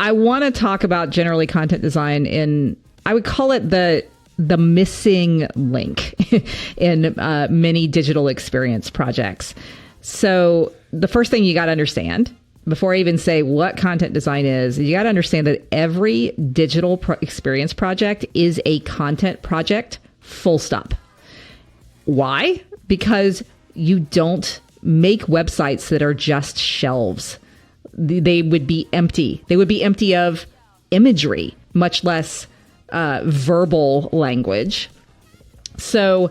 I want to talk about generally content design I would call it the missing link in many digital experience projects. So the first thing you got to understand, before I even say what content design is, you got to understand that every digital experience project is a content project, full stop. Why? Because you don't make websites that are just shelves. They would be empty. They would be empty of imagery, much less verbal language. So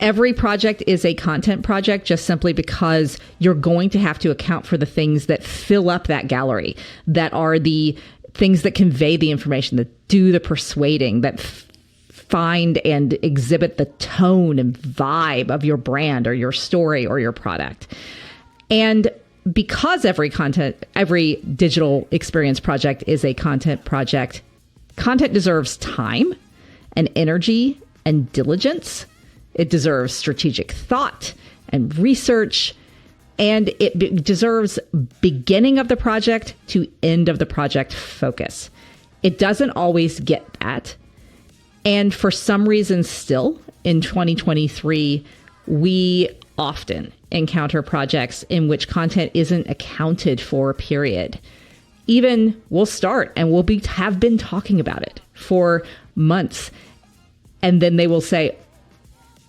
every project is a content project just simply because you're going to have to account for the things that fill up that gallery, that are the things that convey the information, that do the persuading, that find and exhibit the tone and vibe of your brand or your story or your product. And because every digital experience project is a content project, content deserves time and energy and diligence. It deserves strategic thought and research, and it deserves beginning of the project to end of the project focus. It doesn't always get that. And for some reason still in 2023, we often encounter projects in which content isn't accounted for, period. Even we'll start and have been talking about it for months. And then they will say,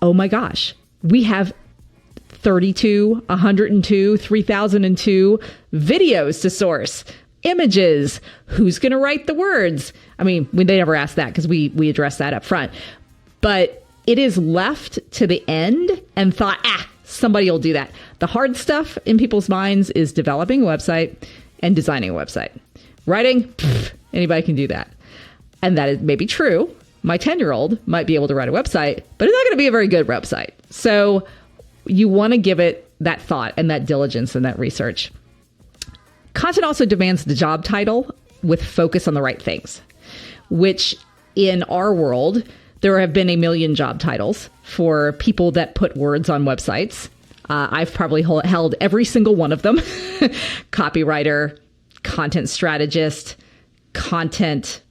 oh my gosh, we have 32, 102, 3002 videos to source, images. Who's going to write the words? I mean, they never ask that because we address that up front. But it is left to the end and thought, somebody will do that. The hard stuff in people's minds is developing a website and designing a website. Writing, anybody can do that. And that is maybe true. My 10-year-old might be able to write a website, but it's not going to be a very good website. So you want to give it that thought and that diligence and that research. Content also demands the job title with focus on the right things, which in our world, there have been a million job titles for people that put words on websites. I've probably held every single one of them. Copywriter, content strategist, content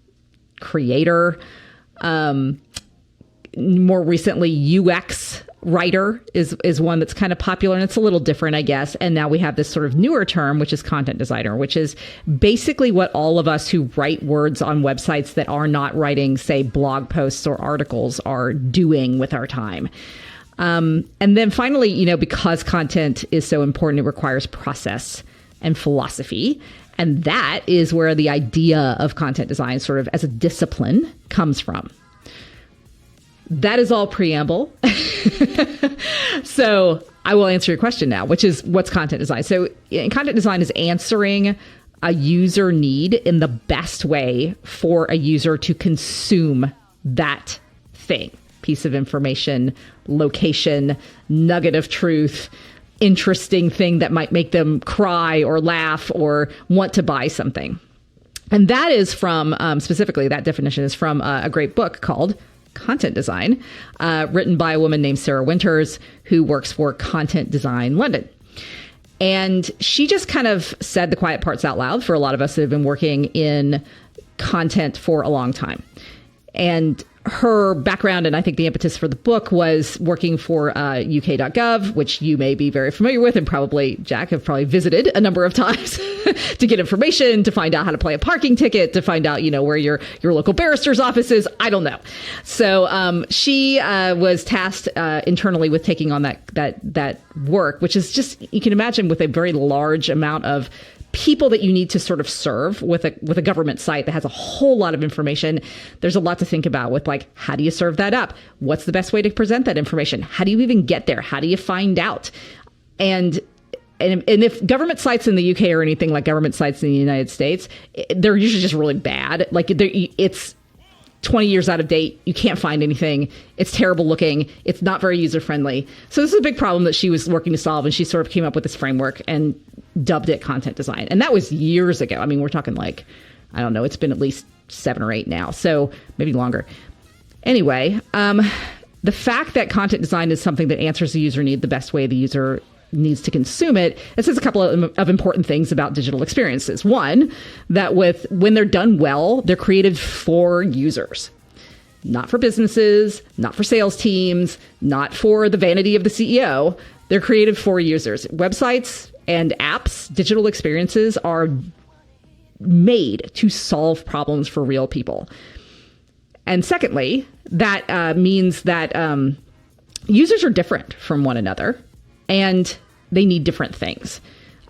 creator, more recently UX writer is one that's kind of popular, and it's a little different, I guess. And now we have this sort of newer term, which is content designer, which is basically what all of us who write words on websites that are not writing, say, blog posts or articles are doing with our time. And then finally, because content is so important, it requires process and philosophy. And that is where the idea of content design sort of as a discipline comes from. That is all preamble. So I will answer your question now, which is what's content design? So content design is answering a user need in the best way for a user to consume that thing, piece of information, location, nugget of truth, interesting thing that might make them cry or laugh or want to buy something. And that is from, specifically, that definition is from a great book called Content Design, written by a woman named Sarah Winters, who works for Content Design London. And she just kind of said the quiet parts out loud for a lot of us that have been working in content for a long time. And her background, and I think the impetus for the book, was working for uk.gov, which you may be very familiar with, and probably, Jack, have probably visited a number of times to get information, to find out how to play a parking ticket, to find out, where your local barrister's office is. I don't know. So she was tasked internally with taking on that work, which is just, you can imagine, with a very large amount of people that you need to sort of serve with a government site that has a whole lot of information. There's a lot to think about with, like, how do you serve that up? What's the best way to present that information? How do you even get there? How do you find out? And if government sites in the UK are anything like government sites in the United States, they're usually just really bad. Like, it's 20 years out of date. You can't find anything. It's terrible looking. It's not very user friendly. So this is a big problem that she was working to solve. And she sort of came up with this framework and dubbed it content design. And that was years ago. I mean, we're talking like, I don't know, it's been at least 7 or 8 now. So maybe longer. Anyway, the fact that content design is something that answers the user need the best way the user needs to consume it, it says a couple of important things about digital experiences. One, that when they're done well, they're created for users. Not for businesses, not for sales teams, not for the vanity of the CEO. They're created for users. Websites and apps, digital experiences are made to solve problems for real people. And secondly, that means that users are different from one another and they need different things.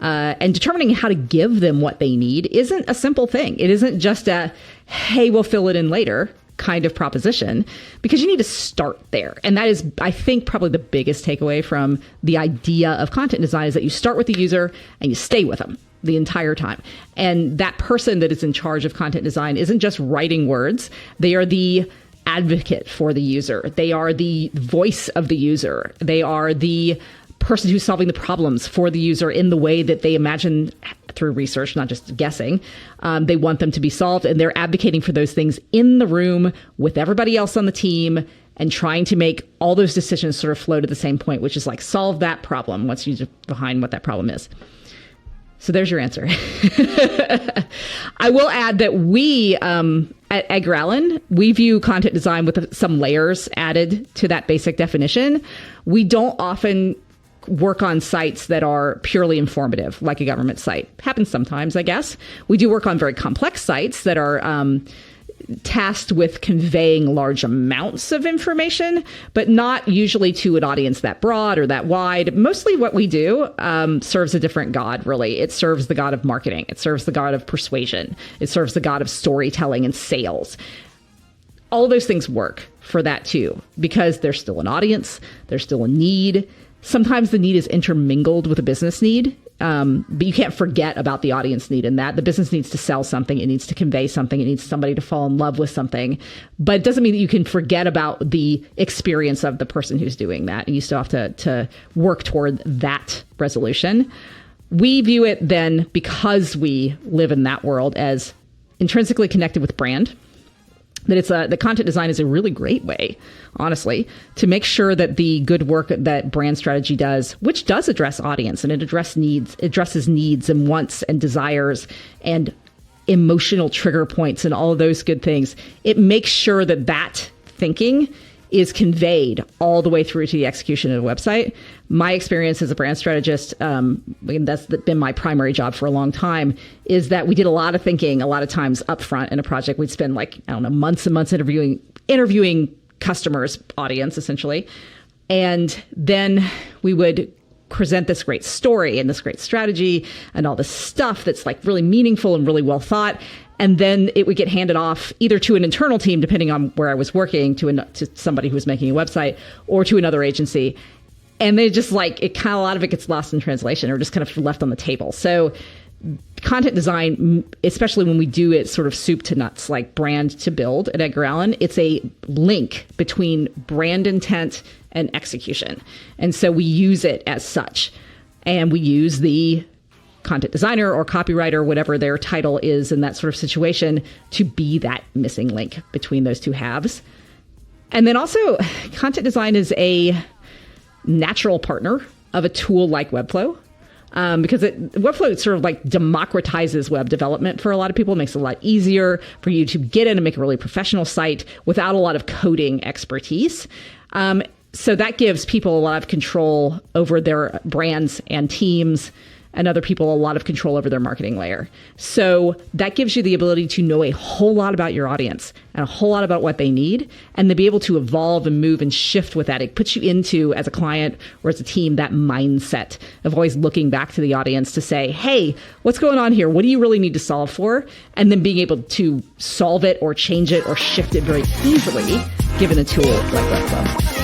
And determining how to give them what they need isn't a simple thing. It isn't just a, hey, we'll fill it in later kind of proposition, because you need to start there. And that is, I think, probably the biggest takeaway from the idea of content design is that you start with the user and you stay with them the entire time. And that person that is in charge of content design isn't just writing words. They are the advocate for the user. They are the voice of the user. They are the person who's solving the problems for the user in the way that they imagine through research, not just guessing. They want them to be solved, and they're advocating for those things in the room with everybody else on the team and trying to make all those decisions sort of flow to the same point, which is like solve that problem once you define what that problem is. So there's your answer. I will add that we, at Edgar Allan, we view content design with some layers added to that basic definition. We don't often work on sites that are purely informative, like a government site. Happens sometimes, I guess. We do work on very complex sites that are tasked with conveying large amounts of information, but not usually to an audience that broad or that wide. Mostly what we do serves a different god, really. It serves the god of marketing. It serves the god of persuasion. It serves the god of storytelling and sales. All of those things work for that too, because there's still an audience, there's still a need. Sometimes the need is intermingled with a business need, but you can't forget about the audience need in that. The business needs to sell something. It needs to convey something. It needs somebody to fall in love with something. But it doesn't mean that you can forget about the experience of the person who's doing that. And you still have to work toward that resolution. We view it then, because we live in that world, as intrinsically connected with brand. That the content design is a really great way, honestly, to make sure that the good work that brand strategy does, which does address audience and it addresses needs and wants and desires and emotional trigger points and all of those good things, it makes sure that that thinking is conveyed all the way through to the execution of the website. My experience as a brand strategist, and that's been my primary job for a long time, is that we did a lot of thinking, a lot of times up front in a project. We'd spend months and months interviewing customers, audience, essentially. And then we would present this great story and this great strategy and all this stuff that's like really meaningful and really well thought. And then it would get handed off either to an internal team, depending on where I was working, to somebody who was making a website, or to another agency. And they just a lot of it gets lost in translation or just kind of left on the table. So content design, especially when we do it sort of soup to nuts, like brand to build at Edgar Allan, it's a link between brand intent and execution. And so we use it as such. And we use the content designer or copywriter, whatever their title is in that sort of situation, to be that missing link between those two halves. And then also, content design is a natural partner of a tool like Webflow, because Webflow sort of like democratizes web development for a lot of people. It makes it a lot easier for you to get in and make a really professional site without a lot of coding expertise. So that gives people a lot of control over their brands and teams, and other people a lot of control over their marketing layer. So that gives you the ability to know a whole lot about your audience and a whole lot about what they need, and to be able to evolve and move and shift with that. It puts you into, as a client or as a team, that mindset of always looking back to the audience to say, hey, what's going on here? What do you really need to solve for? And then being able to solve it or change it or shift it very easily, given a tool like Webflow.